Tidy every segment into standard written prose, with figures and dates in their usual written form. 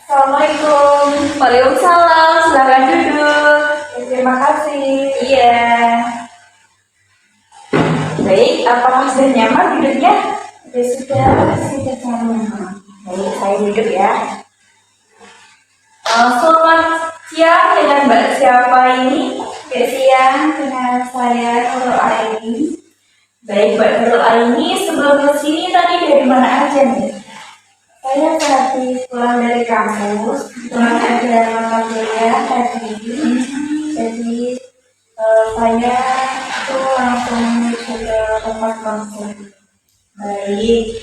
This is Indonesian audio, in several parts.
Assalamualaikum. Waalaikumsalam, silakan duduk. Terima kasih. Iya. Baik, apakah sudah nyaman duduknya? Ya sudah nyaman. Baik, saya duduk ya. Selamat siang dengan Mbak siapa ini? Selamat siang dengan saya Nurul Aini. Baik, Mbak Nurul Aini, sebelum kesini tadi dari mana aja nih? Saya tadi pulang dari kampus, pulang ada mata kuliah tadi. Jadi saya itu langsung menuju ke tempat konsul. Baik.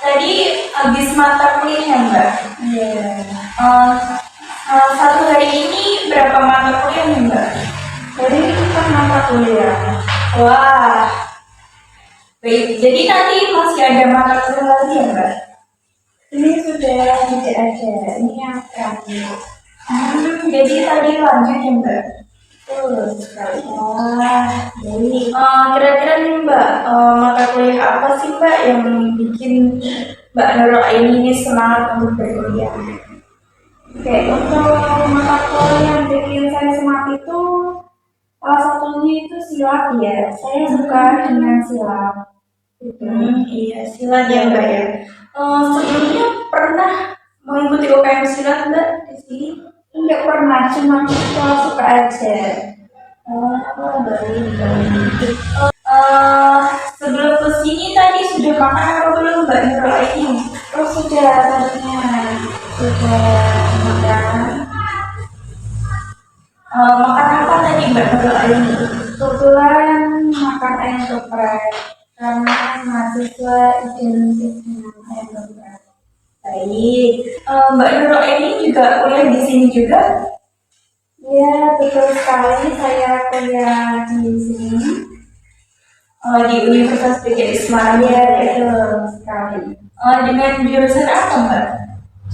Tadi habis mata kuliah ya, Mbak? Iya. Satu hari ini berapa mata kuliah nih, Mbak? Jadi itu kan mata kuliah. Wah. Baik, jadi nanti masih ada mata kuliah lagi ya, Mbak? Ini sudah tidak ada. Ini yang terakhir. Jadi tadi lanjut ya, Mbak? Betul sekali. Wah, baik. Kira-kira nih, Mbak, mata kuliah apa sih, Mbak, yang bikin Mbak Nurul Aini ini semangat untuk berkuliah? Oke, untuk mata kuliah yang bikin saya semangat itu salah satunya itu silat ya. Saya suka dengan silat. Gitu. Iya, silat ya, Mbak ya. Sebelumnya pernah mengikuti UKM silat, Mbak, di sini? Enggak pernah, cuma kita suka aja. Baik. Sebelum kesini tadi sudah makan apa belum, Mbak Nurul Aini? Oh sudah tadinya sudah makan. Makan apa tadi, Mbak Nurul Aini? Kebetulan makan ayam geprek karena mahasiswa identik dengan ayam geprek. Baik. Mbak Nurul Aini juga kuliah di sini juga? Ya betul sekali, saya kuliah di sini. Di Universitas PGRI Semarang Ya ya. betul sekali. Dengan jurusan apa, Mbak?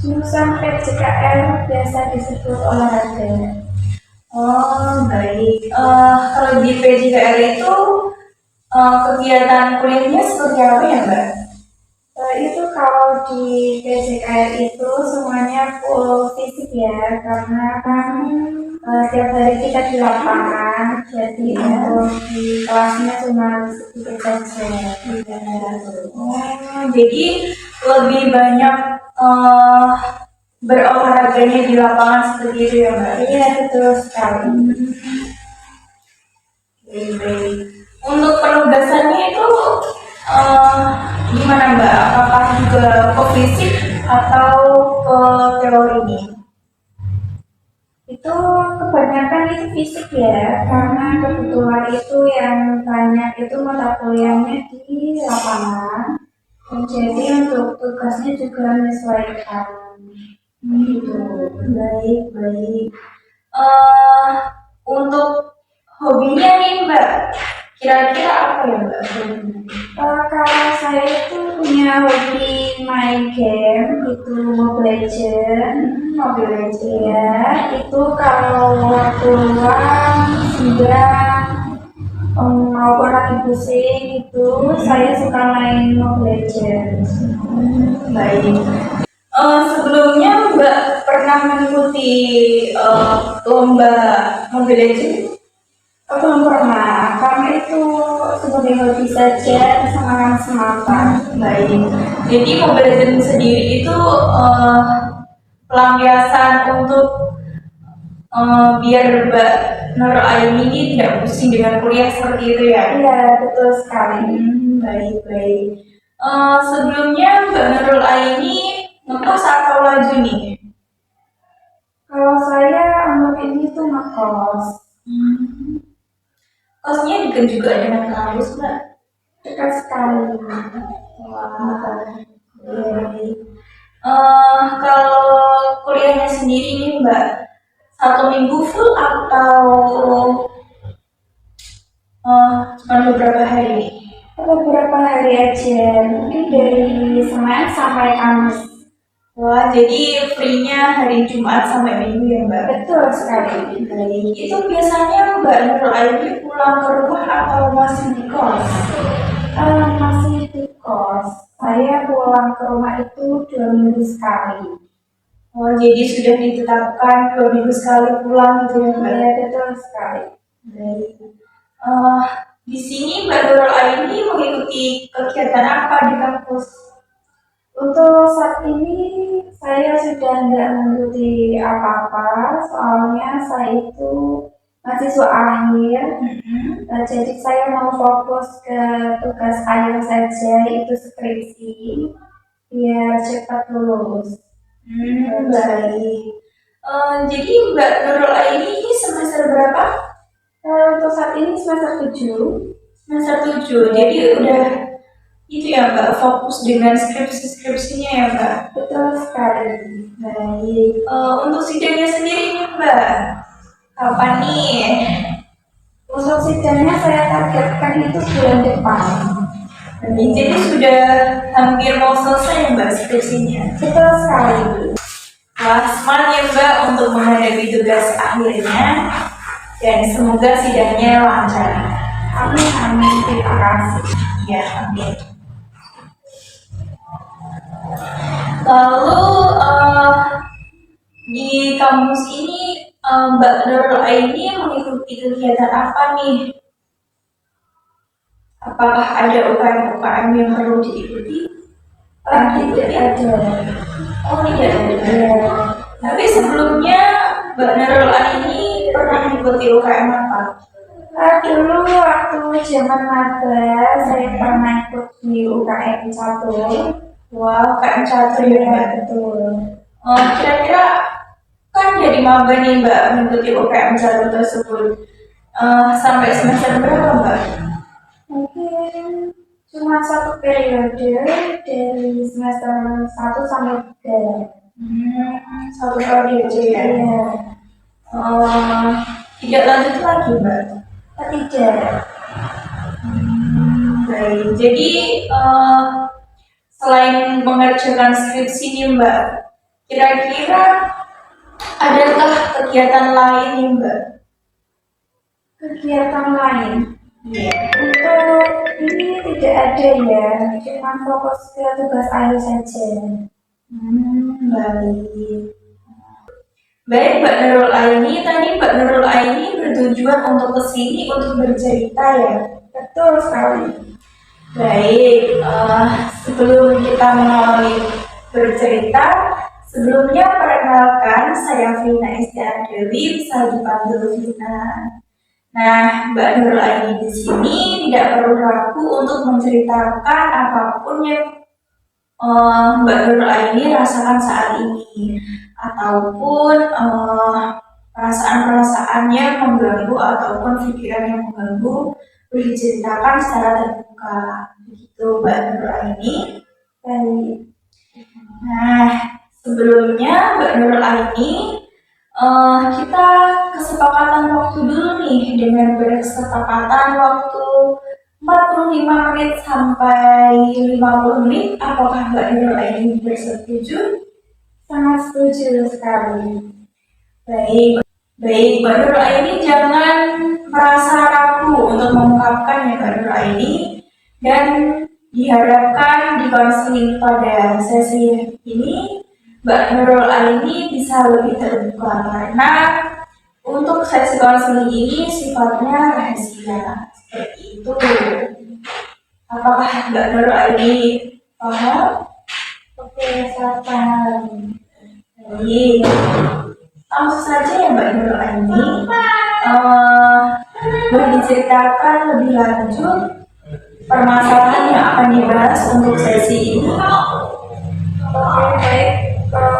Jurusan PJKR biasa disebut olahraga. Oh, baik. Kalau di PJKR itu kegiatan kuliahnya seperti apa ya, Mbak? Itu kalau di PJKR itu semuanya full fisik ya, karena kan tiap hari kita di lapangan, jadi untuk di kelasnya cuma sedikit saja. Jadi lebih banyak berolahraganya di lapangan seperti itu ya, Mbak? Iya betul sekali. Baik. Untuk penugasannya itu gimana, Mbak? Apakah juga ke fisik atau ke teori nih? Itu kebanyakan itu fisik ya, karena kebetulan itu yang banyak itu mata kuliahnya di lapangan. Dan jadi untuk tugasnya juga menyesuaikan. Gitu. Baik. Untuk hobinya nih, Mbak, kira-kira apa ya, Mbak? Kalau saya itu punya hobi main game itu Mobile Legends. Mobile Legends. Ya, itu kalau waktu luang sehingga maupun lagi pusing itu saya suka main Mobile Legends. Baik. Sebelumnya Mbak pernah mengikuti lomba Mobile Legends? Belum pernah, karena itu sebagai hobi saja semangat semata. Baik. Jadi Mobile Legends sendiri itu pelampiasan untuk biar Mbak Nurul Aini ini tidak pusing dengan kuliah seperti itu ya? Iya, betul sekali. Baik. Sebelumnya Mbak Nurul Aini ngekos atau laju nih? Kalau saya untuk ini tuh ngekos. Kosnya dekat juga dengan kampus, Mbak? Dekat sekali. Wah, baik. Kalau kuliahnya sendiri nih, Mbak, 1 minggu full atau cuma beberapa hari? Beberapa hari aja, mungkin dari Senin sampai Kamis. Wah, jadi free-nya hari Jumat sampai Minggu ya, Mbak? Betul sekali. Baik. Itu biasanya Mbak Nurul Aini pulang ke rumah atau masih di kos? Masih di kos. Saya pulang ke rumah itu 2 minggu sekali. Oh, jadi sudah ditetapkan 2 minggu sekali pulang gitu ya Mbak? Ya, betul sekali. Baik. Eh, di sini Mbak Nurul Aini mengikuti kegiatan apa di kampus? Untuk saat ini saya sudah nggak mengikuti apa-apa, soalnya saya itu mahasiswa akhir. Jadi saya mau fokus ke tugas akhir saja, itu skripsi, biar cepat lulus. Baik. Jadi Mbak Nurul Aini ini semester berapa? Untuk saat ini semester 7. Semester 7. Jadi udah itu ya Mbak, fokus dengan skripsinya ya Mbak? Betul sekali. Baik. Untuk sidangnya sendiri nih Mbak, kapan nih? Untuk sidangnya saya targetkan itu bulan depan. Jadi sudah hampir mau selesai ya Mbak skripsinya? Betul sekali. Wah, semangat ya Mbak untuk menghadapi tugas akhirnya, dan semoga sidangnya lancar. Amin, amin. Terima kasih. Ya, amin. Lalu di kampus ini Mbak Nurul Aini mengikuti kegiatan apa nih? Apakah ada UKM-UKM yang perlu diikuti? Tidak ada. Oh tidak ada. Ya. Tapi sebelumnya Mbak Nurul Aini pernah mengikuti UKM apa? Dulu waktu zaman maba saya pernah ikut di UKM catur. Wah, UKM catur ya Mbak. Betul. Kira-kira kan dari maba nih Mbak mengikuti UKM catur tersebut. Sampai semester berapa Mbak? Mungkin cuma satu periode dari semester 1 sampai 3. Satu periode ya. Iya. Tidak lanjut lagi Mbak? Tidak. Baik. Jadi selain mengerjakan skripsi nih Mbak, kira-kira adakah kegiatan lain nih Mbak? Kegiatan lain. Iya. Untuk ini tidak ada ya, cuma fokus ke tugas akhir saja. Baik. Baik Mbak Nurul Aini, tadi Mbak Nurul Aini bertujuan untuk kesini untuk bercerita ya? Betul sekali. Baik, sebelum kita mengawali bercerita, sebelumnya perkenalkan saya Vina Estiar Dewi, bisa dipanggil Vina. Nah, Mbak Nurul Aini di sini tidak perlu ragu untuk menceritakan apapun yang Mbak Nurul Aini rasakan saat ini, ataupun perasaan-perasaan yang mengganggu ataupun pikiran yang mengganggu, boleh diceritakan secara terbuka. Begitu Mbak Nurul Aini. Baik. Nah, sebelumnya Mbak Nurul Aini, kita kesepakatan waktu dulu nih, dengan berkesepakatan waktu 45 menit sampai 50 menit. Apakah Mbak Nurul Aini bersetuju? Sangat setuju sekali. Baik, Mbak Nurul Aini jangan merasa ragu untuk mengungkapkan ya Mbak Nurul Aini, dan diharapkan di konseling pada sesi ini Mbak Nurul Aini bisa lebih terbuka, karena untuk sesi konseling ini sifatnya rahasia seperti itu. Apakah Mbak Nurul Aini paham? Oke, saya paham. Baik, langsung saja ya Mbak Nurul Aini. Boleh diceritakan lebih lanjut permasalahan yang akan dibahas untuk sesi ini? Oke, baik.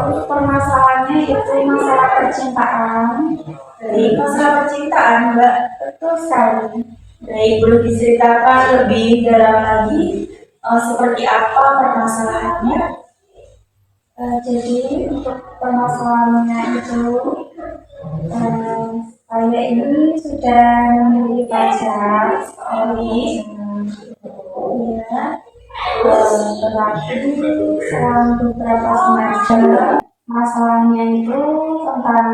Untuk permasalahannya itu masalah percintaan. Baik, masalah percintaan Mbak. Betul sekali. Baik, boleh diceritakan lebih dalam lagi seperti apa permasalahannya? Jadi untuk permasalahannya itu saya ini sudah memiliki pacar. Ya, berarti selama beberapa semester. Masalahnya itu tentang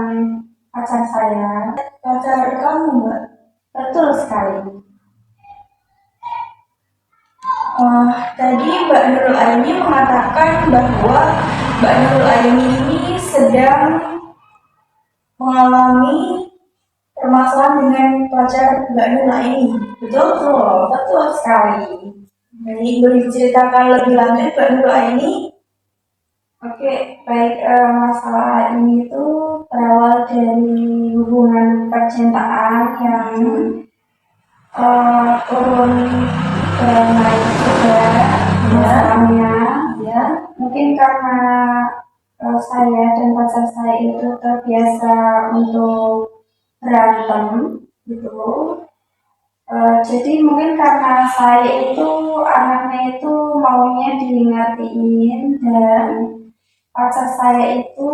pacar saya. Pacar kamu Mbak? Betul sekali. Tadi Mbak Nurul Aini mengatakan bahwa Mbak Nurul Aini ini sedang yang mengalami permasalahan dengan pacar Mbak Nurul ini. Betul? Betul sekali. Jadi boleh diceritakan lebih lanjut Mbak Nurul ini? Oke, baik, masalah ini tuh berawal dari hubungan percintaan yang turun ke naik juga masalahnya. Ya. Mungkin karena saya dan pacar saya itu terbiasa untuk berantem gitu. Jadi mungkin karena saya itu anaknya itu maunya diingatin, dan pacar saya itu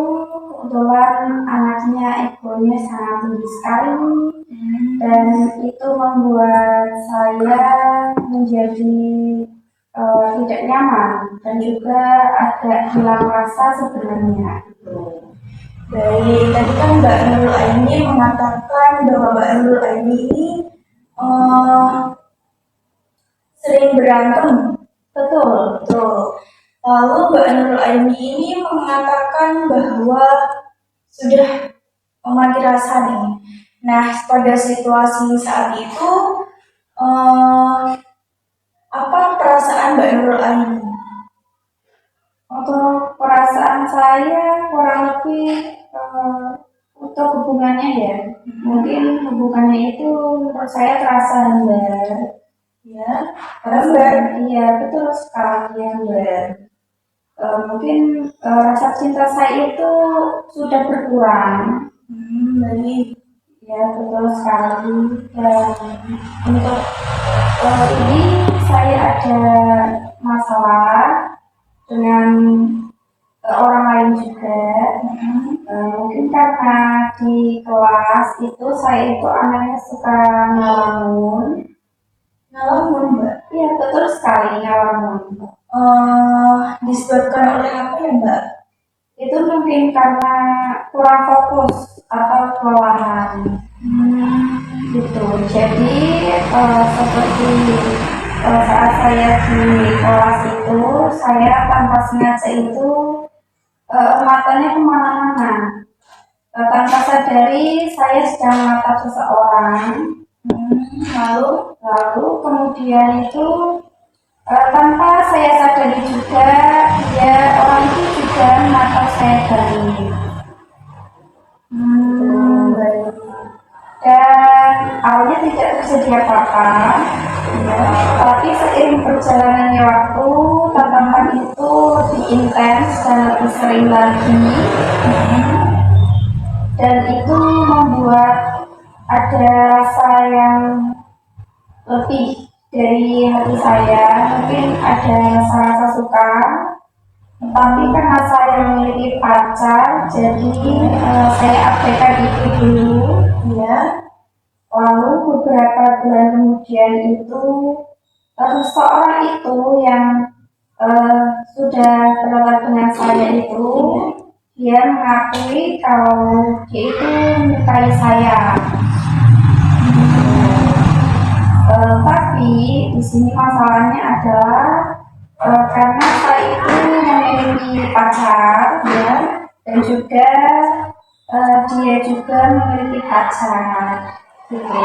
kebetulan anaknya egonya sangat tinggi sekali, dan itu membuat saya menjadi tidak nyaman dan juga agak hilang rasa sebenarnya. Baik, tadi kan Mbak Nurul Aini mengatakan bahwa Mbak Nurul Aini ini sering berantem. Betul. Lalu Mbak Nurul Aini ini mengatakan bahwa sudah mati rasa nih. Nah, pada situasi saat itu, apa perasaan Mbak Nurul Aini? Untuk perasaan saya kurang lebih untuk hubungannya ya, mungkin hubungannya itu menurut saya terasa hambar. Ya, Iya, betul sekali hambar. Mungkin rasa cinta saya itu sudah berkurang. baik. Ya, betul sekali. Dan untuk ini saya ada masalah dengan orang lain juga. Mungkin karena di kelas itu saya itu anaknya suka ngelamun. Ngelamun, Mbak? Iya, betul sekali, ngelamun. Disebabkan oleh apa ya, Mbak? Itu mungkin karena kurang fokus atau kelelahan. Gitu. Jadi seperti saat saya di kelas itu, saya tanpa sengaja itu matanya kemana-mana. Tanpa sadari saya sedang menatap seseorang. Lalu kemudian itu tanpa saya sadari juga, ya orang itu juga menatap saya balik. Dan awalnya tidak terjadi apa-apa, ya, tapi seiring berjalannya waktu, tatapan itu lebih intens dan lebih sering lagi, dan itu membuat ada rasa yang lebih dari hati saya. Mungkin ada rasa suka, tapi karena saya memiliki pacar, jadi saya abaikan itu dulu, ya. Lalu beberapa bulan kemudian itu seseorang itu yang sudah berlalu dengan saya itu, dia mengakui kalau dia itu menyukai saya. Tapi di sini masalahnya adalah karena saya itu memiliki pacar, ya, dan juga dia juga memiliki pacar. Gitu.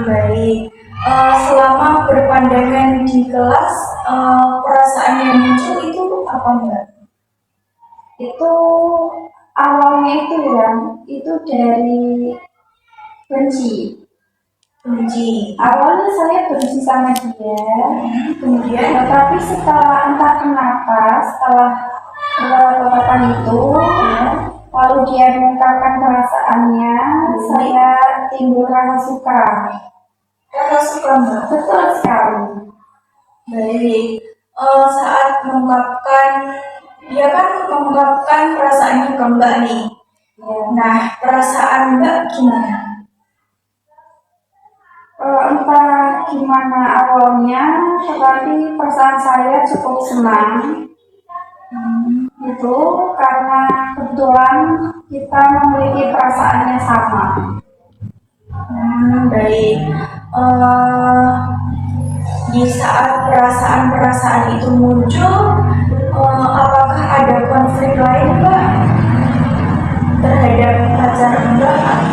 Baik. Selama berpandangan di kelas, perasaan yang muncul itu apa, Mbak? Itu awalnya itu ya, itu dari benci. Awalnya saya benci sama dia, kemudian tetapi setelah entah kenapa, setelah tatapan itu, lalu dia mengungkapkan perasaannya, saya timbul rasa suka. Rasa suka, Mbak? Betul sekali. Baik. Saat mengungkapkan, dia kan mengungkapkan perasaannya ke Mbak nih. Ya. Nah, perasaan Mbak gimana? Entah gimana awalnya, tetapi perasaan saya cukup senang. Itu karena kebetulan kita memiliki perasaannya sama. Baik. Di saat perasaan-perasaan itu muncul, apakah ada konflik lain, Mbak?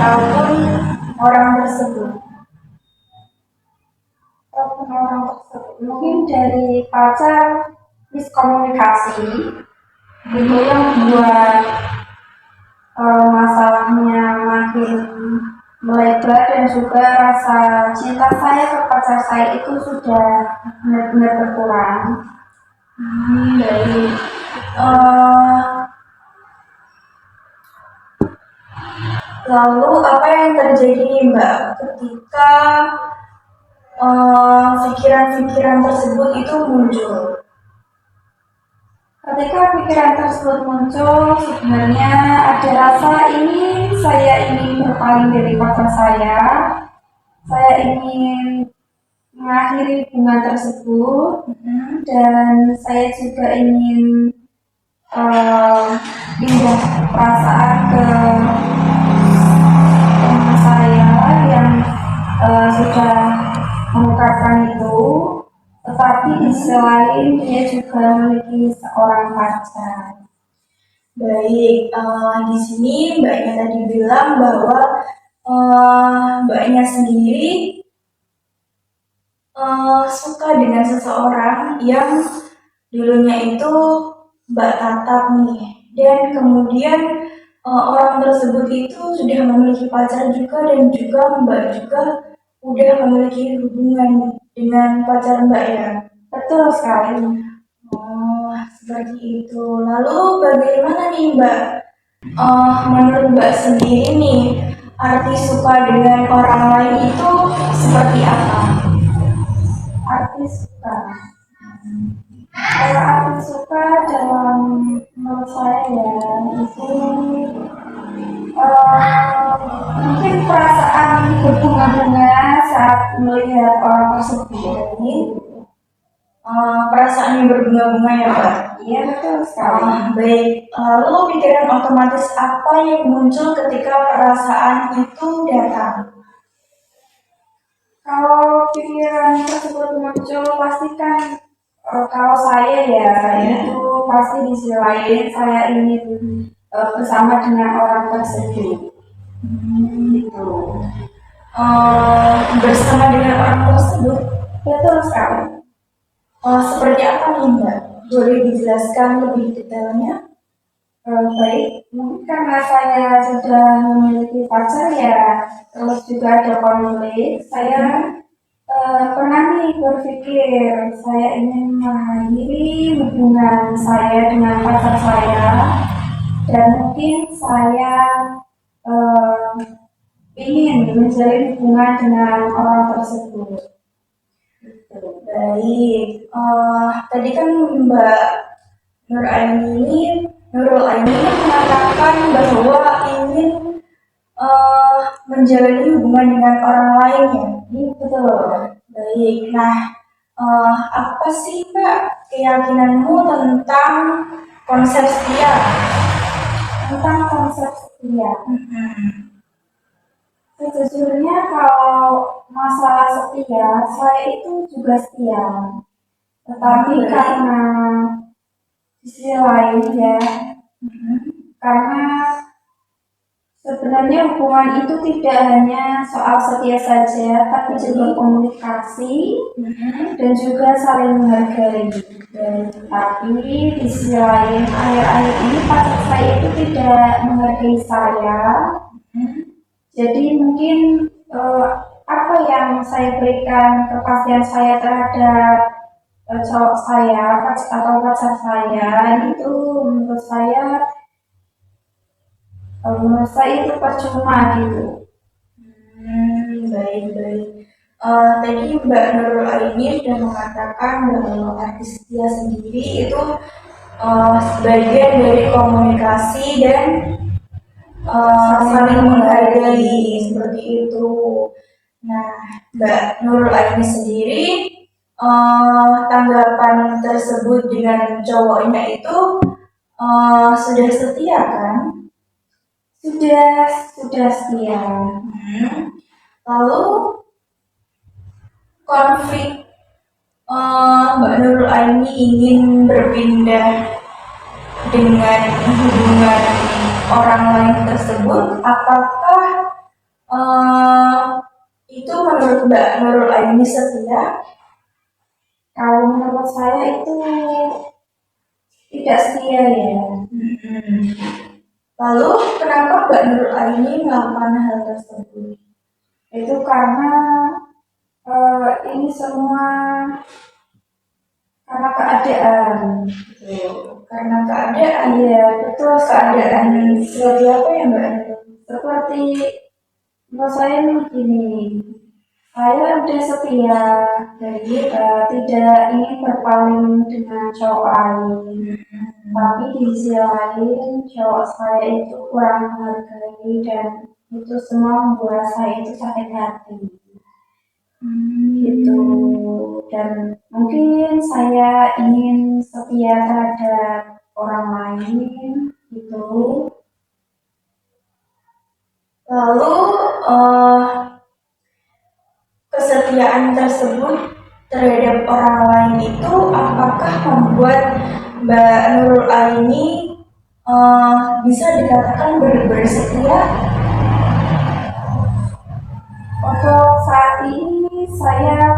ataupun orang tersebut. Ataupun orang tersebut mungkin dari pacar miskomunikasi itu yang membuat masalahnya makin melebar, dan juga rasa cinta saya ke pacar saya itu sudah benar-benar berkurang. Baik. Eh, Lalu apa yang terjadi nih Mbak ketika pikiran-pikiran tersebut itu muncul? Ketika pikiran tersebut muncul, sebenarnya ada rasa saya ingin berpaling dari pacar saya ingin mengakhiri hubungan tersebut, dan saya juga ingin pindah perasaan ke teman saya yang sudah mengungkapkan itu, tetapi di sisi lain dia juga memiliki seorang pacar. Baik, di sini Mbaknya tadi bilang bahwa Mbaknya sendiri suka dengan seseorang yang dulunya itu Mbak tatap nih, dan kemudian orang tersebut itu sudah memiliki pacar juga, dan juga Mbak juga udah memiliki hubungan dengan pacar Mbak ya. Betul sekali. Oh, seperti itu. Lalu bagaimana nih Mbak? Menurut Mbak sendiri nih, arti suka dengan orang lain itu seperti apa? Arti suka. Kalau arti suka dalam menurut saya ya itu mungkin perasaan berbunga-bunga saat melihat orang tersebut. Perasaan yang berbunga-bunga ya Mbak? Iya, betul sekali. Baik, lalu pikiran otomatis apa yang muncul ketika perasaan itu datang? Kalau pikiran tersebut muncul, pastikan kalau saya ya itu pasti di sisi lain saya ingin bersama dengan orang tersebut. Gitu. Bersama dengan orang tersebut? Betul sekali. Seperti apa nih Mbak? Boleh dijelaskan lebih detailnya? Baik, mungkin karena saya sudah memiliki pacar ya, terus juga ada konflik, saya pernah nih berpikir saya ingin mengakhiri hubungan saya dengan pacar saya, dan mungkin saya ingin menjalin hubungan dengan orang tersebut. Baik, tadi kan Mbak Nurul Aini mengatakan bahwa ingin menjalani hubungan dengan orang lain ya. Betul. Baik, nah apa sih Mbak keyakinanmu tentang konsep setia? Tentang konsep setia. Sejujurnya kalau masalah setia, saya itu juga setia. Tetapi karena di sisi lain ya, karena sebenarnya hubungan itu tidak hanya soal setia saja, tapi juga komunikasi dan juga saling menghargai. Tapi di sisi lain, akhir-akhir ini pacar saya itu tidak menghargai saya. Jadi mungkin apa yang saya berikan kepastian saya terhadap cowok saya atau pacar saya itu menurut saya itu percuma gitu. Baik. Tadi Mbak Nurul Aini sudah mengatakan bahwa arti setia sendiri itu sebagian dari komunikasi dan saling menghargai, seperti itu. Nah, Mbak Nurul Aini sendiri tanggapan tersebut dengan cowoknya itu sudah setia kan? Sudah setia. Lalu konflik Mbak Nurul Aini ingin berpindah dengan hubungan orang lain tersebut, apakah eh, itu menurut Mbak Nurul Aini setia? Kalau menurut saya itu tidak setia ya. Lalu kenapa Mbak Nurul Aini melakukan hal tersebut? Itu karena ini semua karena keadaan. Karena keadaan. Iya, betul, Keadaan seperti apa ya Mbak Nurul? seperti menurut saya nih gini, saya udah setia, jadi tidak ingin berpaling dengan cowok lain. Tapi di sisi lain, cowok saya itu kurang menghargai dan itu semua membuat saya itu sakit hati. Gitu. Dan mungkin saya ingin setia terhadap orang lain, gitu. Lalu kesetiaan tersebut terhadap orang lain itu apakah membuat Mbak Nurul Aini bisa dikatakan benar-benar setia? Untuk saat ini saya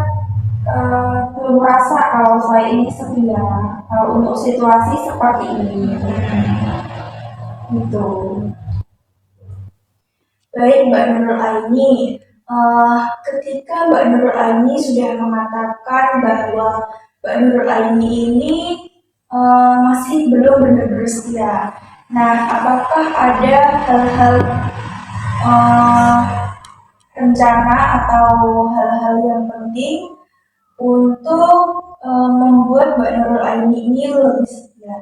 belum merasa kalau saya ini setia. Kalau untuk situasi seperti ini, gitu. Baik Mbak Nurul Aini, ketika Mbak Nurul Aini sudah mengatakan bahwa Mbak Nurul Aini ini masih belum benar-benar setia. Nah, apakah ada hal-hal rencana atau hal-hal yang penting untuk membuat Mbak Nurul Aini ini lebih setia?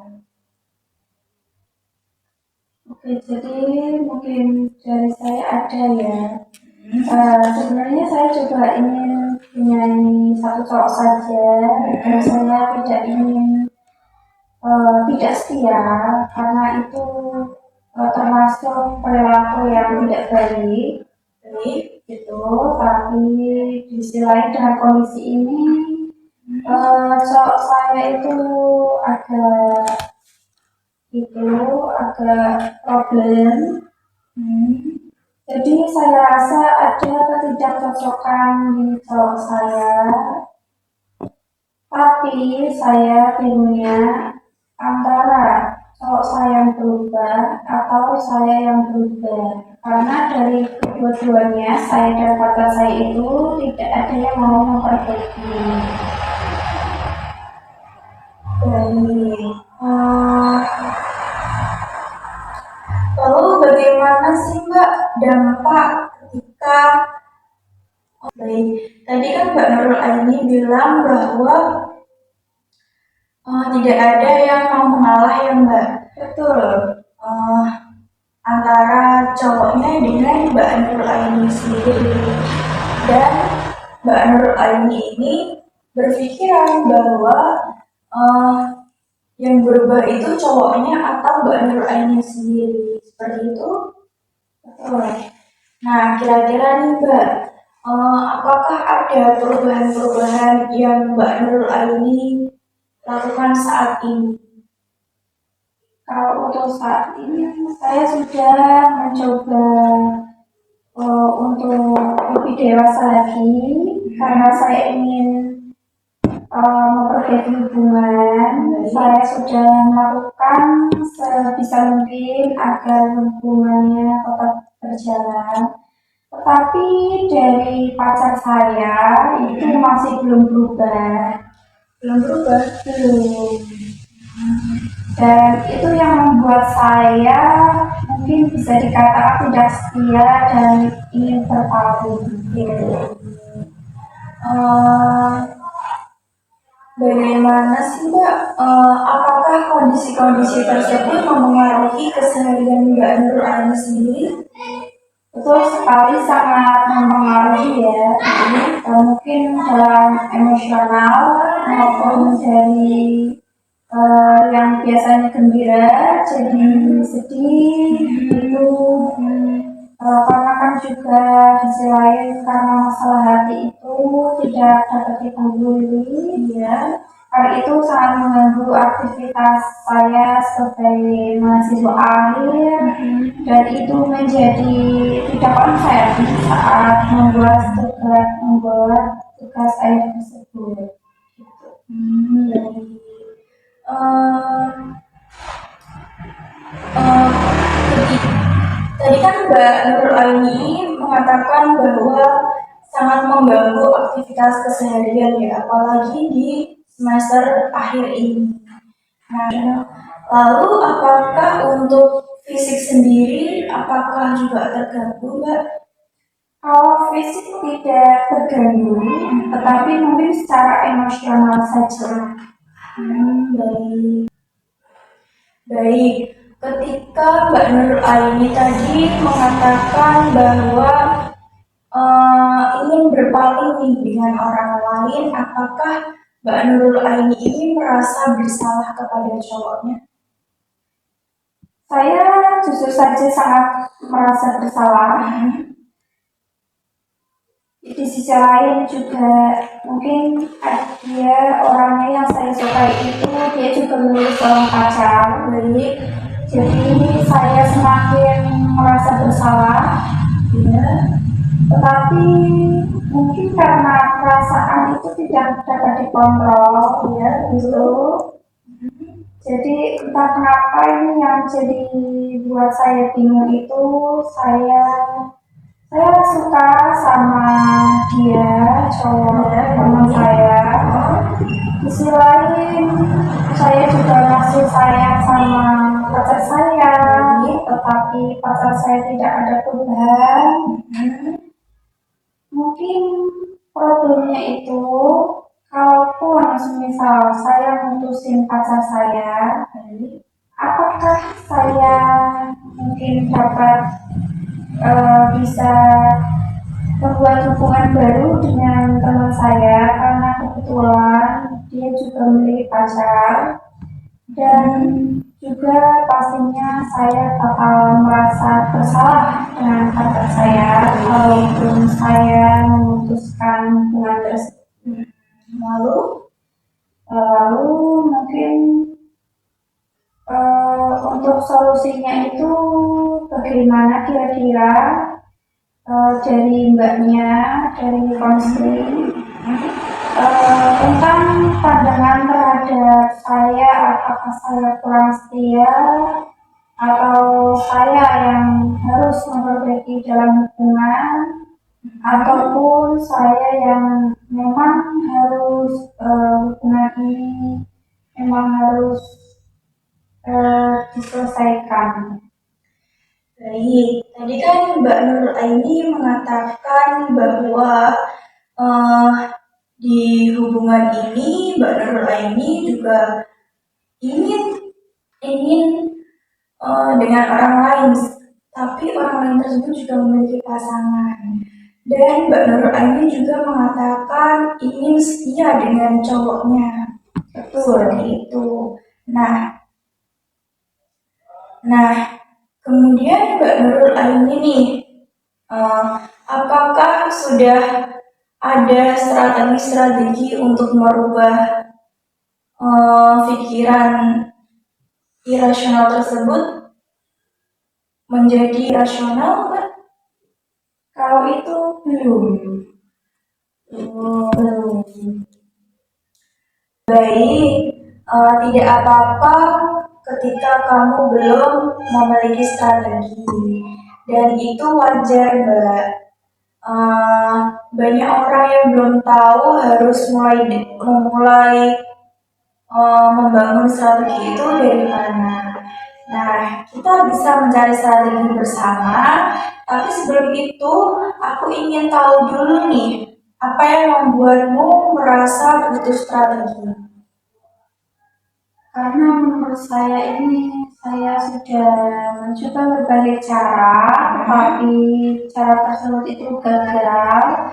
Oke, jadi mungkin dari saya ada ya. Sebenarnya saya juga ingin menyanyi satu cowok saja, dan saya tidak ingin tidak setia karena itu termasuk perilaku yang tidak baik, gitu. Tapi di sisi lain dengan kondisi ini, cowok saya itu agak problem. Jadi saya rasa ada ketidakcocokan di cowok saya. Tapi saya pinginnya antara cowok saya yang berubah atau saya yang berubah. Karena dari kedua-duanya saya dan pacar saya itu tidak ada yang mau memperbaiki. Baik. Lalu bagaimana sih Mbak dampak ketika baik, tadi kan Mbak Nurul Aini bilang bahwa tidak ada yang mau mengalah ya Mbak. Betul. Antara cowoknya dengan Mbak Nurul Aini sendiri, dan Mbak Nurul Aini ini berpikiran bahwa yang berubah itu cowoknya atau Mbak Nurul Aini sendiri, seperti itu. Nah, kira-kira nih Mbak, apakah ada perubahan-perubahan yang Mbak Nurul Aini lakukan saat ini? Kalau untuk saat ini saya sudah mencoba untuk lebih dewasa lagi karena saya ingin memperbaiki hubungan. Saya sudah melakukan sebisa mungkin agar hubungannya tetap berjalan. Tetapi dari pacar saya itu masih belum berubah. Belum. Dan itu yang membuat saya mungkin bisa dikatakan tidak setia dan ingin berpaling. Bagaimana sih Mbak? Apakah kondisi-kondisi tersebut mempengaruhi keseharian Mbak Nurul Aini sendiri? Betul sekali, sangat mempengaruhi ya. Mungkin dalam emosional maupun dari yang biasanya gembira jadi sedih itu karena kan juga di sisi lain karena masalah hati itu tidak dapat dipungkiri ya, karena itu sangat mengganggu aktivitas saya sebagai mahasiswa akhir dan itu menjadi tidak konsen saat membuat tugas akhir tersebut. Baik. Eh, eh, Tadi kan Mbak Nurul Aini mengatakan bahwa sangat mengganggu aktivitas keseharian ya, apalagi di semester akhir ini. Nah, lalu apakah untuk fisik sendiri, apakah juga terganggu Mbak? Kalau fisik tidak terganggu, tetapi mungkin secara emosional saja. Baik. Baik, ketika Mbak Nurul Aini tadi mengatakan bahwa ingin berpaling nih dengan orang lain, apakah Mbak Nurul Aini ini merasa bersalah kepada cowoknya? Saya jujur saja sangat merasa bersalah. Di sisi lain juga mungkin dia orangnya yang saya sukai itu dia juga memiliki seorang pacar. Jadi saya semakin merasa bersalah. Ya. Tetapi mungkin karena perasaan itu tidak dapat dikontrol, ya gitu. Jadi entah kenapa ini yang jadi buat saya bingung itu saya suka sama dia, cowok teman saya. Di sisi lain saya juga masih sayang sama pacar saya, tetapi pacar saya tidak ada perubahan. Mungkin problemnya itu kalaupun misal saya mutusin pacar saya, apakah saya mungkin dapat bisa membuat hubungan baru dengan teman saya karena kebetulan dia juga memiliki pacar dan juga pastinya saya bakal merasa bersalah dengan pacar saya walaupun saya memutuskan hubungan tersebut. Lalu mungkin untuk solusinya itu bagaimana kira-kira dari mbaknya, dari konseling tentang pandangan terhadap saya, apakah saya kurang setia atau saya yang harus memperbaiki dalam hubungan ataupun saya yang memang harus hubungan ini memang harus diselesaikan. Baik, tadi kan Mbak Nurul Aini mengatakan bahwa di hubungan ini Mbak Nurul Aini juga ingin dengan orang lain, tapi orang lain tersebut juga memiliki pasangan. Dan Mbak Nurul Aini juga mengatakan ingin setia dengan cowoknya. Seperti itu. Nah, kemudian Mbak Nurul Aini nih, apakah sudah ada strategi-strategi untuk merubah pikiran irasional tersebut menjadi rasional, Mbak? Kalau itu belum. Baik, tidak apa-apa ketika kamu belum memiliki strategi, dan itu wajar, Mbak. Banyak orang yang belum tahu harus memulai membangun strategi itu dari mana. Nah, kita bisa mencari strategi bersama, tapi sebelum itu aku ingin tahu dulu nih, apa yang membuatmu merasa butuh strategi? Karena menurut saya ini saya sudah mencoba berbagai cara, tapi cara tersebut itu gagal.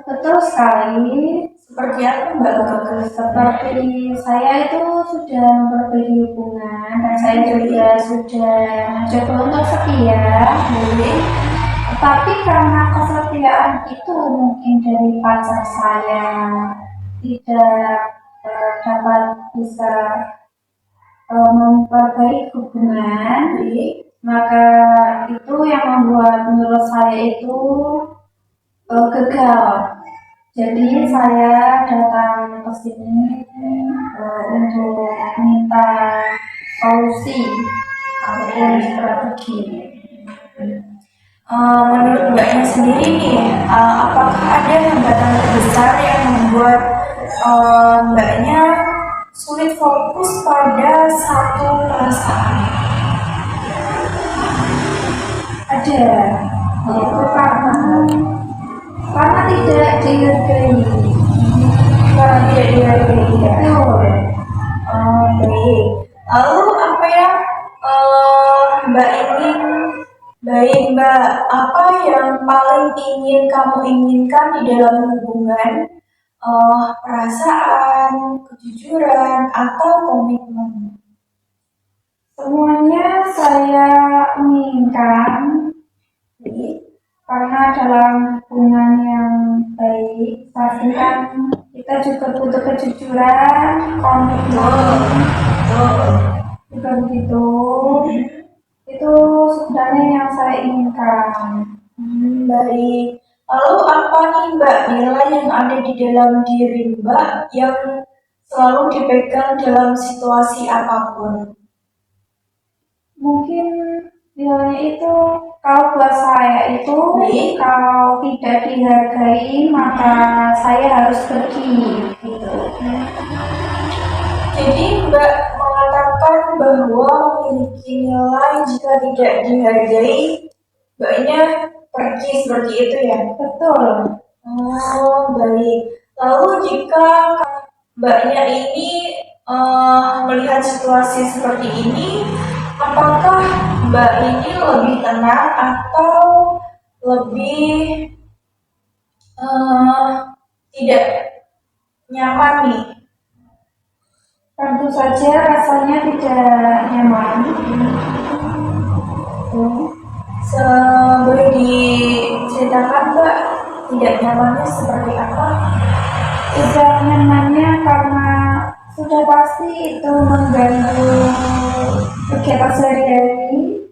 Betul sekali. Seperti apa Mbak gagal? Seperti saya itu sudah memperbaiki hubungan dan saya juga sudah mencoba untuk setia. Tapi karena kesetiaan itu mungkin dari pacar saya tidak dapat bisa memperbaiki hubungan, Maka itu yang membuat menurut saya itu gagal. Jadi saya datang ke sini untuk minta solusi ataupun strategi. Menurut Mbaknya sendiri nih, apakah ada hambatan terbesar yang membuat Mbaknya sulit fokus pada satu perasaan? Ada, yaitu karena tidak dihargai. Karena tidak dihargai, ya? Betul. Baik. Lalu apa yang Mbak ingin, baik Mbak, apa yang paling ingin kamu inginkan di dalam hubungan, perasaan, kejujuran, atau komitmen? Semuanya saya inginkan karena dalam hubungan yang baik pasti kan kita juga butuh kejujuran, komitmen, juga begitu. Itu sebenarnya yang saya inginkan. Baik. Lalu apa nih Mbak nilai yang ada di dalam diri Mbak yang selalu dipegang dalam situasi apapun? Mungkin nilainya itu kalau buat saya itu Baik. kalau tidak dihargai maka saya harus pergi gitu. Jadi Mbak mengatakan bahwa memiliki nilai jika tidak dihargai, Mbaknya pergi seperti itu ya? Betul. Oh, baik. Lalu jika Mbaknya ini melihat situasi seperti ini, apakah Mbak ini lebih tenang atau lebih tidak nyaman nih? Tentu saja rasanya tidak nyaman. Boleh diceritakan Mbak tidak nyamannya seperti apa? Tidak nyamannya karena sudah pasti itu mengganggu kegiatan sehari-hari.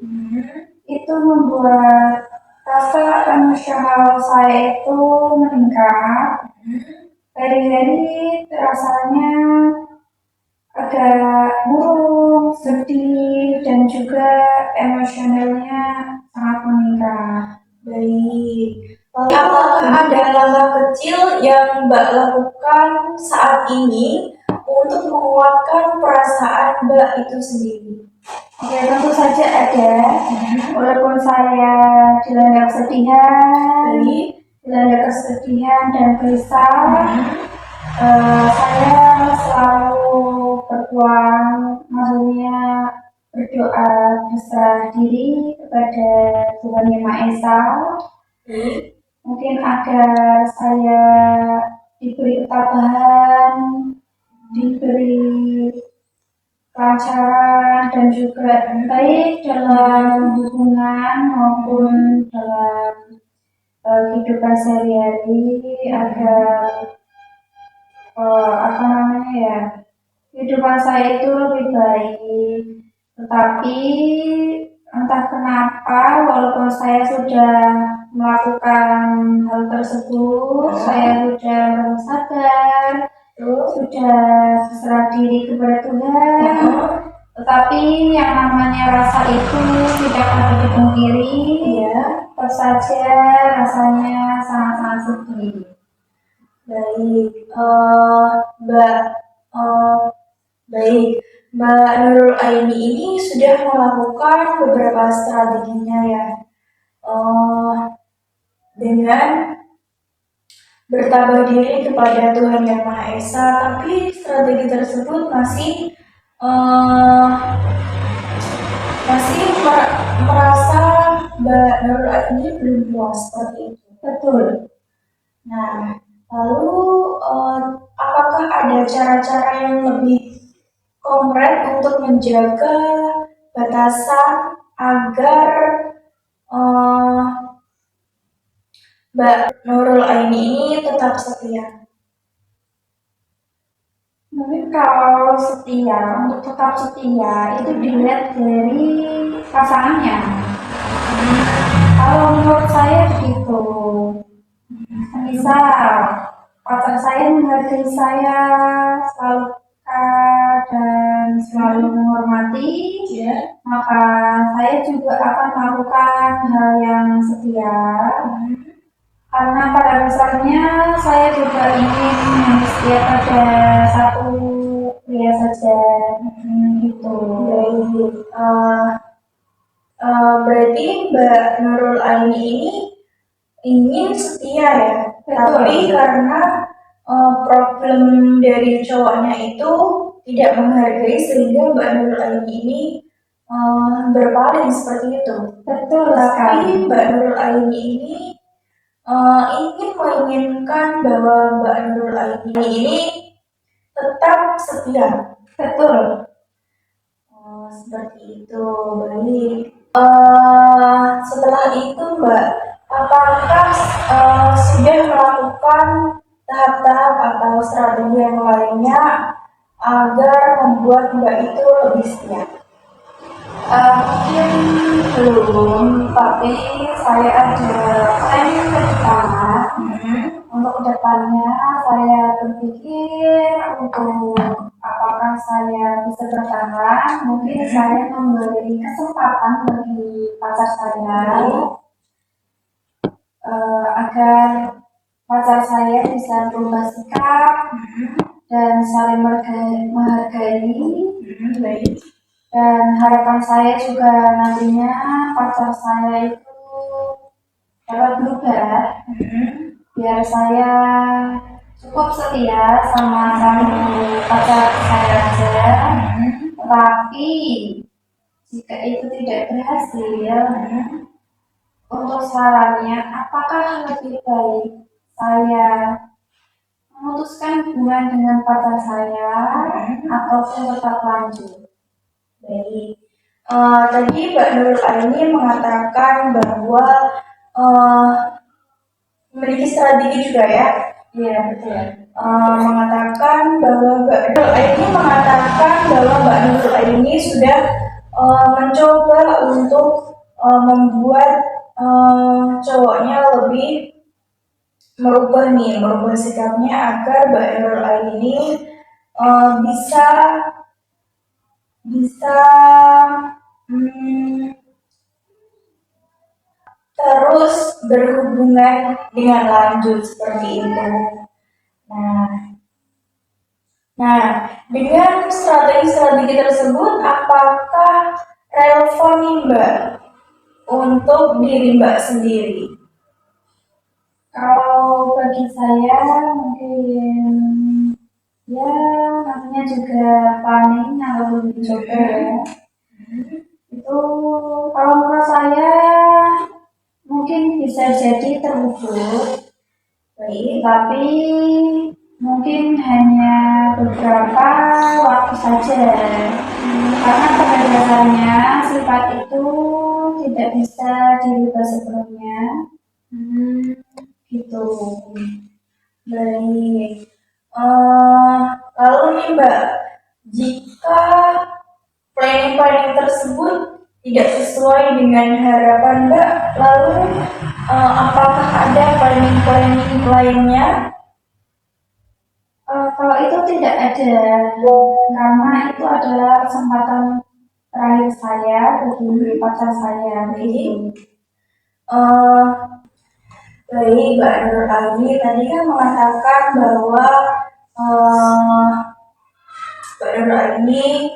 Itu membuat rasa emosional saya itu meningkat. Hari-hari rasanya agak murung, sedih, dan juga emosionalnya sangat meningkat. Baik. Lalu apakah ada langkah kecil yang Mbak lakukan saat ini untuk menguatkan perasaan Mbak itu sendiri? Oke, tentu saja ada. Walaupun saya dilanda kesedihan, Baik. dilanda kesedihan dan gelisah, saya selalu berdoa, maksudnya berdoa berserah diri kepada Tuhan Yang Maha Esa. Mungkin agar saya diberi ketabahan, diberi kelancaran dan juga baik dalam hubungan maupun dalam kehidupan sehari-hari agar kehidupan saya itu lebih baik. Tetapi entah kenapa walaupun saya sudah melakukan hal tersebut, saya sudah sadar, sudah berserah diri kepada Tuhan, tetapi yang namanya rasa itu tidak dapat dipungkiri, tetap saja rasanya sangat-sangat sedih. Baik, Mbak, baik, Mbak Nurul Aini ini sudah melakukan beberapa strateginya ya, dengan bertabah diri kepada Tuhan Yang Maha Esa, tapi strategi tersebut masih merasa Mbak Nurul Aini belum puas seperti itu. Betul. Nah, lalu apakah ada cara-cara yang lebih konkret untuk menjaga batasan agar Mbak Nurul Aini ini tetap setia? Mungkin kalau setia, untuk tetap setia itu dilihat dari pasangannya. Kalau menurut saya begitu. Misal pacar saya menghargai saya, selalu peka dan selalu menghormati, maka saya juga akan melakukan hal yang setia. Karena pada dasarnya saya juga ingin setia pada satu pria saja, gitu. Berarti Mbak Nurul Aini ini ingin setia ya, tapi karena problem dari cowoknya itu tidak menghargai sehingga Mbak Nurul Aini ini berpaling seperti itu. Betul Tapi sekali. Mbak Nurul Aini ini ingin menginginkan bahwa Mbak Nurul Aini ini tetap setia. Betul. Seperti itu, baik. Setelah itu Mbak, apakah sudah melakukan tahap-tahap atau strategi yang lainnya agar membuat Mbak itu lebih setia? Mungkin belum, tapi saya ada planning ke depan. Untuk kedepannya saya berpikir untuk apakah saya bisa bertahan. Mungkin saya memberi kesempatan bagi pacar saya agar pacar saya bisa berubah sikap dan saling menghargai. Baik. Dan harapan saya juga nantinya pacar saya itu dapat berubah, biar saya cukup setia sama satu pacar saya aja. Tetapi jika itu tidak berhasil, untuk sarannya, apakah lebih baik saya memutuskan hubungan dengan pacar saya ataupun tetap lanjut? Baik. Tadi Mbak Nurul Aini mengatakan bahwa memiliki strategi juga ya. Iya, betul. Mengatakan bahwa Mbak Nurul Aini sudah mencoba untuk membuat cowoknya lebih merubah sikapnya agar Mbak Nurul Aini bisa terus berhubungan dengan lanjut seperti itu. Nah, dengan strategi-strategi tersebut, apakah relevan nih Mbak untuk diri Mbak sendiri? Kalau bagi saya mungkin ya namanya juga planning atau dicoba ya. Itu kalau menurut saya mungkin bisa jadi terwujud, tapi mungkin hanya beberapa waktu saja. Karena pada dasarnya sifat itu tidak bisa dirubah sebelumnya. Gitu. Baik. Lalu nih Mbak, jika planning tersebut tidak sesuai dengan harapan Mbak, lalu apakah ada planning lainnya? Kalau itu tidak ada, karena itu adalah kesempatan terakhir saya bagi pacar saya. Baik, Mbak Nurul Aini tadi kan mengatakan bahwa Mbak Nurul Aini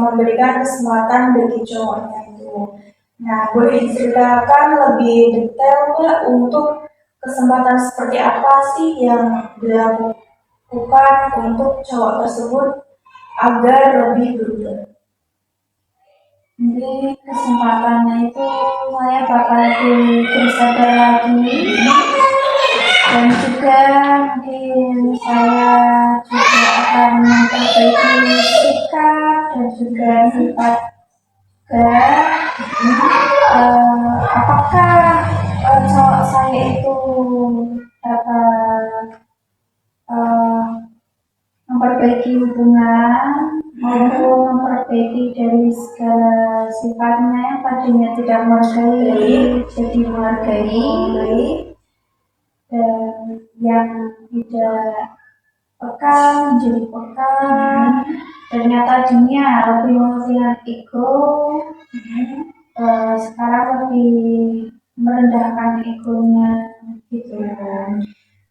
memberikan kesempatan bagi cowoknya itu. Nah, boleh diceritakan lebih detail Mbak untuk kesempatan seperti apa sih yang dilakukan untuk cowok tersebut agar lebih berubah? Jadi kesempatannya itu saya bakal lebih bersabar lagi, dan juga mungkin saya juga akan memperbaiki sikap dan juga sifat juga. Apakah cowok saya itu dapat memperbaiki hubungan maupun memperbaiki dari segala sifat tadinya tidak menghargai jadi menghargai, baik, dan yang tidak peka menjadi peka, dan tadinya lebih mementingkan ego, sekarang lebih merendahkan egonya gitu.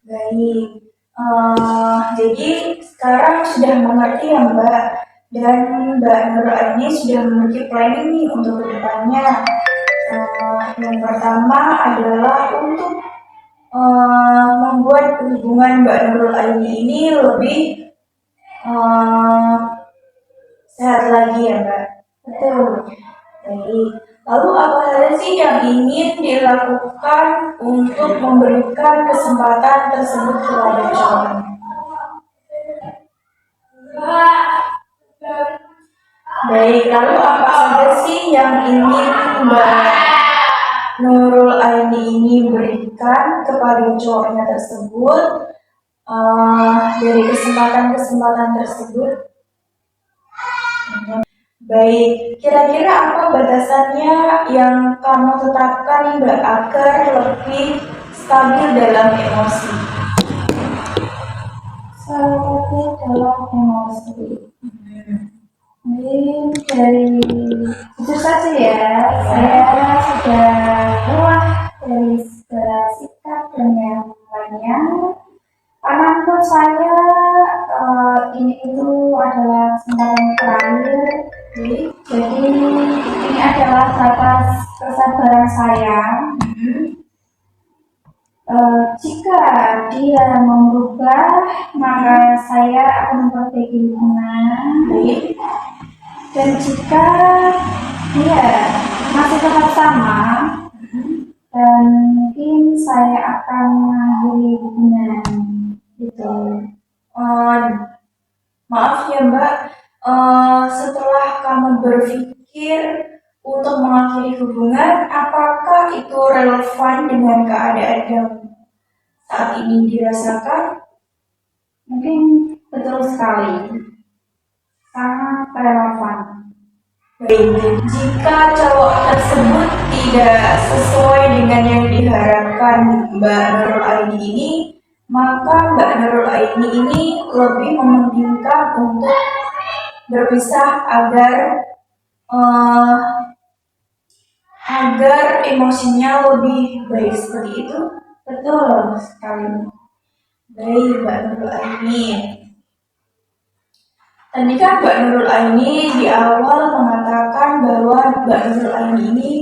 baik. Jadi sekarang sudah mengerti ya Mbak, dan Mbak Nurul Aini sudah memiliki planning nih untuk kedepannya. Yang pertama adalah untuk membuat hubungan Mbak Nurul Aini ini lebih eh, sehat lagi ya Mbak. Betul. Baik. Lalu apa saja sih yang ingin dilakukan untuk memberikan kesempatan tersebut kepada calon? Baik, lalu apa saja sih yang ingin Mbak Nurul Aini ini berikan kepada cowoknya tersebut dari kesempatan-kesempatan tersebut? Baik, kira-kira apa batasannya yang kamu tetapkan Mbak agar lebih stabil dalam emosi? Stabil dalam emosi. Mungkin dari itu saja ya, saya sudah lelah dari segala sikap dan yang lainnya. Karena menurut saya ini itu adalah kesempatan terakhir. Jadi ini adalah batas kesabaran saya. Jika dia mau berubah, maka saya akan memperbaiki hubungan. Dan jika dia masih tetap sama, dan mungkin saya akan mengakhiri hubungan gitu. Maaf ya Mbak, setelah kamu berpikir untuk mengakhiri hubungan, apakah itu relevan dengan keadaan yang saat ini dirasakan? Mungkin betul sekali, sangat relevan. Baik, jika cowok tersebut tidak sesuai dengan yang diharapkan Mbak Nurul Aini ini, maka Mbak Nurul Aini ini lebih mementingkan untuk berpisah agar emosinya lebih baik, seperti itu. Betul sekali. Baik Mbak Nurul Aini. Tadi kan Mbak Nurul Aini di awal mengatakan bahwa Mbak Nurul Aini ini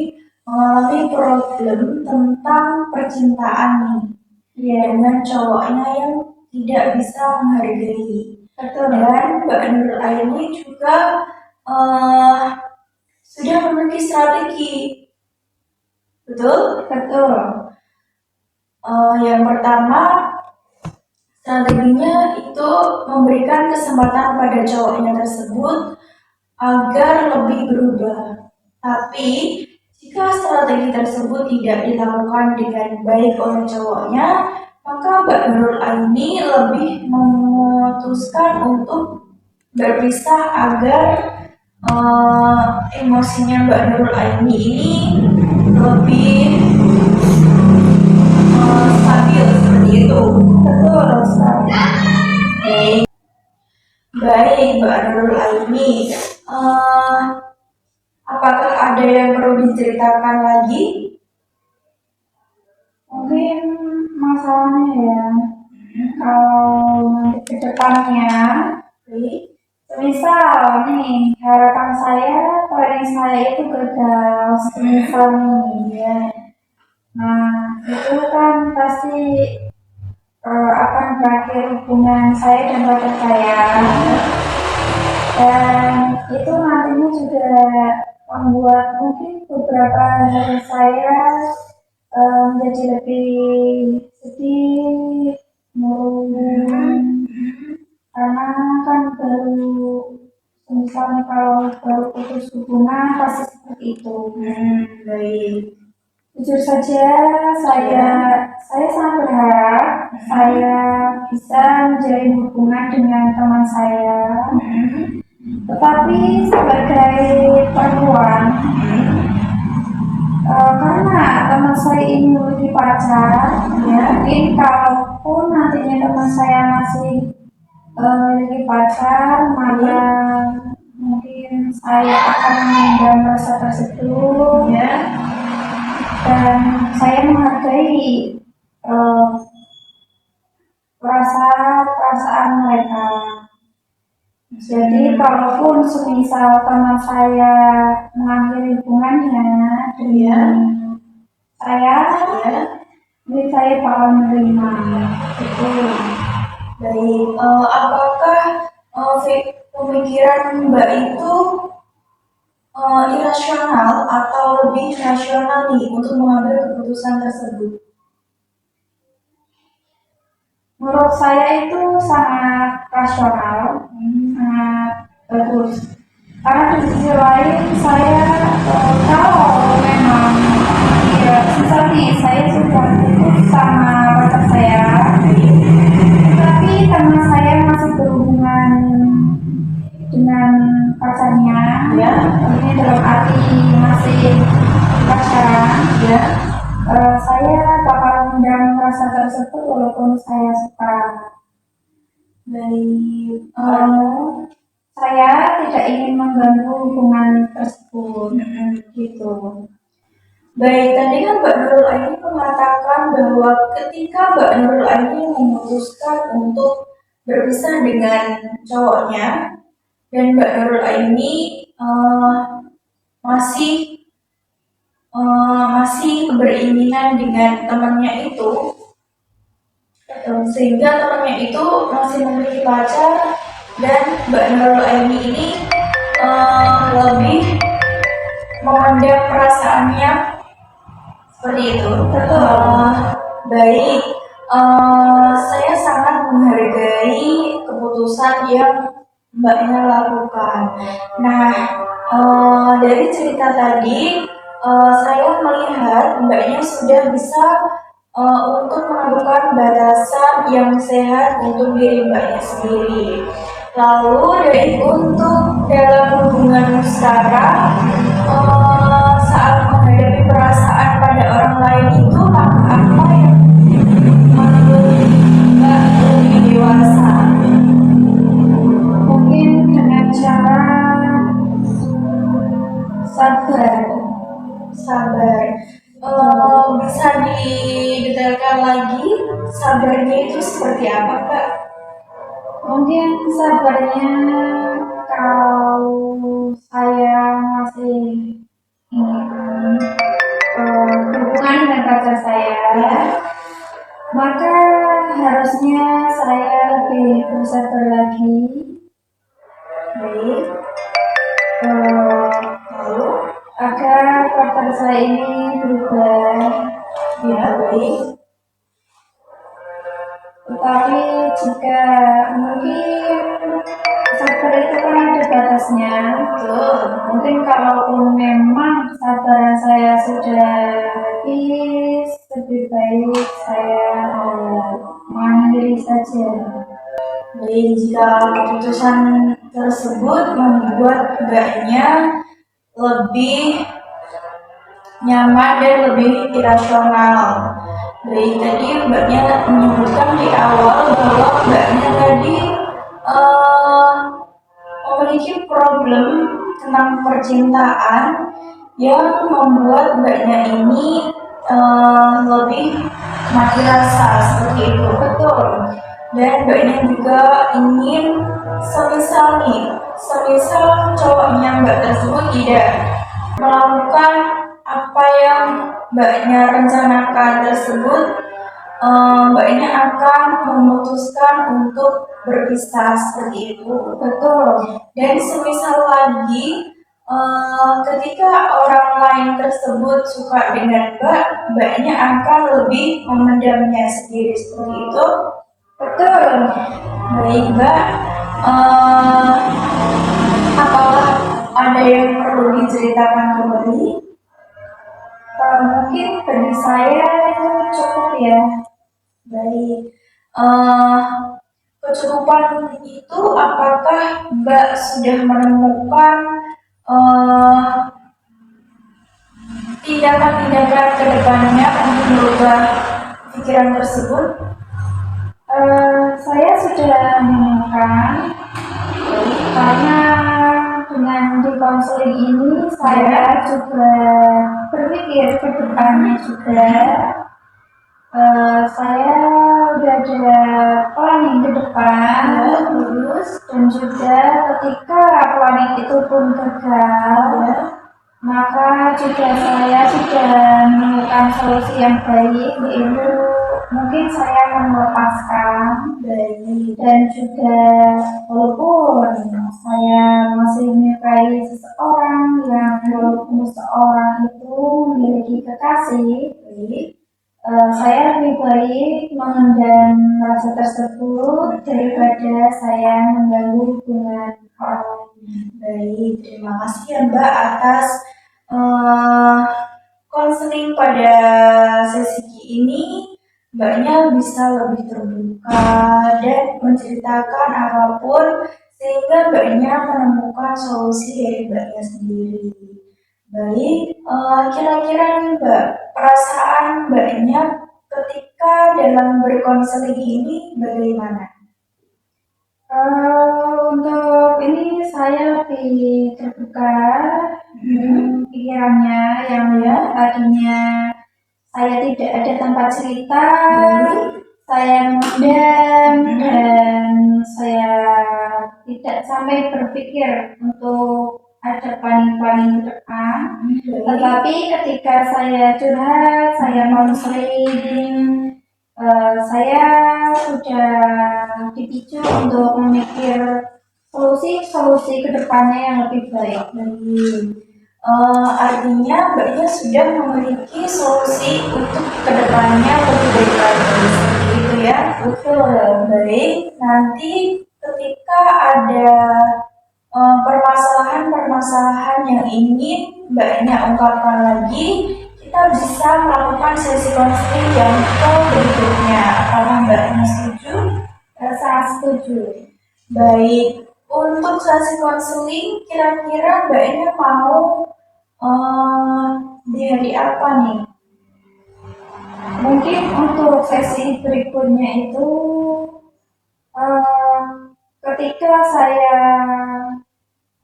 mengalami problem tentang percintaan nih, dengan cowoknya yang tidak bisa menghargai. Betul. Dan Mbak Nurul Aini juga sudah memiliki strategi. Betul? Betul. Yang pertama, strateginya itu memberikan kesempatan pada cowoknya tersebut agar lebih berubah. Tapi jika strategi tersebut tidak dilakukan dengan baik oleh cowoknya, maka Mbak Nurul Aini lebih memutuskan untuk berpisah agar emosinya Mbak Nurul Aini ini lebih stabil, seperti itu. Betul sekali. Baik Mbak Nurul Aini, apakah ada yang perlu diceritakan lagi? Mungkin masalahnya ya, kalau nanti ke depannya, misal nih harapan saya, planning saya itu gagal, misal nih ya. Nah itu kan pasti akan berakhir hubungan saya dan pacar saya, dan itu nantinya juga membuat mungkin beberapa hari saya menjadi lebih sedih, murung, karena kan misalnya kalau baru putus hubungan pasti seperti itu. Baik. Jujur saja, saya sangat berharap saya bisa menjalin hubungan dengan teman saya. Tetapi sebagai perempuan, saya ini memiliki pacar, ya mungkin kalaupun nantinya teman saya masih memiliki pacar, maka mungkin saya akan memendam rasa tersebut, Ya. dan saya menghargai eh, perasaan mereka. Jadi kalaupun semisal teman saya mengakhiri hubungannya dengan saya, jadi saya bakal menerima. Itu. Baik, apakah pemikiran Mbak itu irasional atau lebih rasional nih untuk mengambil keputusan tersebut? Menurut saya itu sangat rasional, sangat bagus. Karena di sisi lain saya kalau memang ya misalnya saya sudah putus sama pacar saya, tapi teman saya masih berhubungan dengan pacarnya, Ya. ini dalam arti masih pacaran, Ya. saya bakal mendam rasa tersebut walaupun saya suka. Baik, Saya tidak ingin mengganggu hubungan tersebut, gitu. baik, tadi kan Mbak Nurul Aini mengatakan bahwa ketika Mbak Nurul Aini memutuskan untuk berpisah dengan cowoknya, dan Mbak Nurul Aini masih beriringan dengan temannya itu, sehingga temannya itu masih memiliki pacar, dan Mbak Nurul Aini ini lebih memendam perasaannya seperti itu. Baik, saya sangat menghargai keputusan yang Mbaknya lakukan. Nah, dari cerita tadi, saya melihat Mbaknya sudah bisa untuk menentukan batasan yang sehat untuk diri Mbaknya sendiri. Lalu untuk dalam hubungan sekarang, saat menghadapi perasaan pada orang lain itu langkah apa yang menurut Mbak lebih dewasa? Mungkin dengan cara sabar. Bisa didetailkan lagi sabarnya itu seperti apa, Kak? Mungkin sabarnya kalau saya masih ingin berhubungan dengan pacar saya, maka harusnya saya lebih bersabar lagi. Baik. Lalu Agar pacar saya ini berubah. ya, baik. Tetapi jika mungkin sabar itu kan ada batasnya. Mungkin kalaupun memang sabaran saya sudah habis, lebih baik saya mengakhiri saja. Baik, jika keputusan tersebut membuat Mbaknya lebih nyaman dan lebih irasional. Baik, tadi Mbaknya menyebutkan di awal bahwa Mbaknya tadi memiliki problem tentang percintaan yang membuat Mbaknya ini lebih mati rasa seperti itu. Betul. Dan Mbaknya juga ingin semisal cowoknya Mbak tersebut tidak melakukan apa yang Mbaknya rencanakan tersebut, Mbaknya akan memutuskan untuk berpisah seperti itu. Betul. Dan semisal lagi ketika orang lain tersebut suka dengan Mbaknya akan lebih memendamnya sendiri seperti itu. Betul. Baik, Mbak. Apakah ada yang perlu diceritakan kembali? Mungkin bagi saya itu cukup ya. Baik. Kecukupan itu apakah Mbak sudah menemukan tindak tindakan-tindakan ke depannya untuk merubah pikiran tersebut? Saya sudah menemukan karena dengan di konseling ini saya juga berpikir ke depannya juga. Saya udah ada planning ke depan, dan juga ketika planning itu pun gagal, maka juga saya sudah menemukan solusi yang baik, yaitu mungkin saya melepaskan dan juga walaupun saya masih menyukai seseorang, yang walaupun seseorang itu memiliki kekasih, saya lebih baik mengendam rasa tersebut daripada saya mengganggu hubungan orang lain. Baik, terima kasih ya Mbak atas konseling pada sesi ini. Mbaknya bisa lebih terbuka dan menceritakan apapun sehingga Mbaknya menemukan solusi dari Mbaknya sendiri. Baik, kira-kira nih Mbak, perasaan Mbaknya ketika dalam berkonseling ini bagaimana? Untuk ini saya lebih terbuka pikirannya, yang tadinya saya tidak ada tempat cerita, saya mendem dan saya tidak sampai berpikir untuk ada planning-planning ke depan. Tetapi ketika saya curhat, saya konseling, saya sudah dipicu untuk memikir solusi-solusi ke depannya yang lebih baik. Artinya Mbaknya sudah memiliki solusi untuk kedepannya lebih baik lagi, seperti itu ya? Betul. Baik, nanti ketika ada permasalahan-permasalahan yang ingin Mbaknya ungkapkan lagi, kita bisa melakukan sesi konseling yang berikutnya. Apakah Mbaknya setuju? Saya setuju. Baik, untuk sesi konseling kira-kira Mbaknya mau di hari apa nih? Mungkin untuk sesi berikutnya itu ketika saya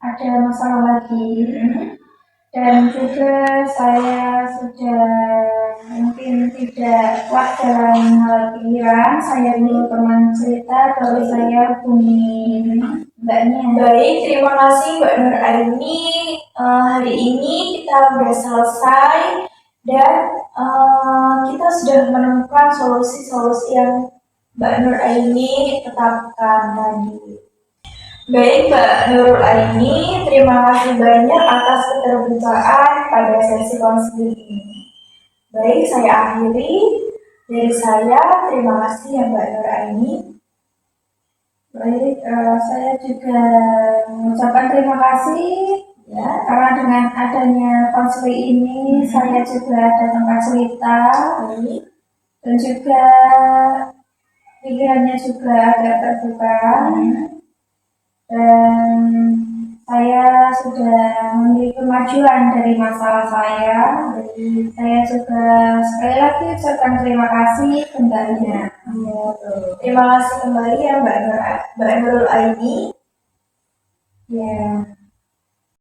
ada masalah lagi, dan juga saya sudah mungkin tidak kuat dalam hal pikiran, saya dulu teman cerita, baru saya hubungi Mbaknya. Baik, terima kasih Mbak Nur Aini. Hari ini kita sudah selesai dan kita sudah menemukan solusi-solusi yang Mbak Nur Aini tetapkan tadi. Baik Mbak Nurul Aini, terima kasih banyak atas keterbukaan pada sesi konseling ini. Baik, saya akhiri. Dari saya, terima kasih ya Mbak Nur Aini. Baik, saya juga mengucapkan terima kasih ya, karena dengan adanya konseling ini saya juga ada tempat cerita, dan juga pikirannya juga agak terbuka, dan saya sudah memiliki kemajuan dari masalah saya. Jadi saya juga sekali lagi ucapkan terima kasih kembali. Terima kasih kembali ya Mbak Nurul Aini. Ya.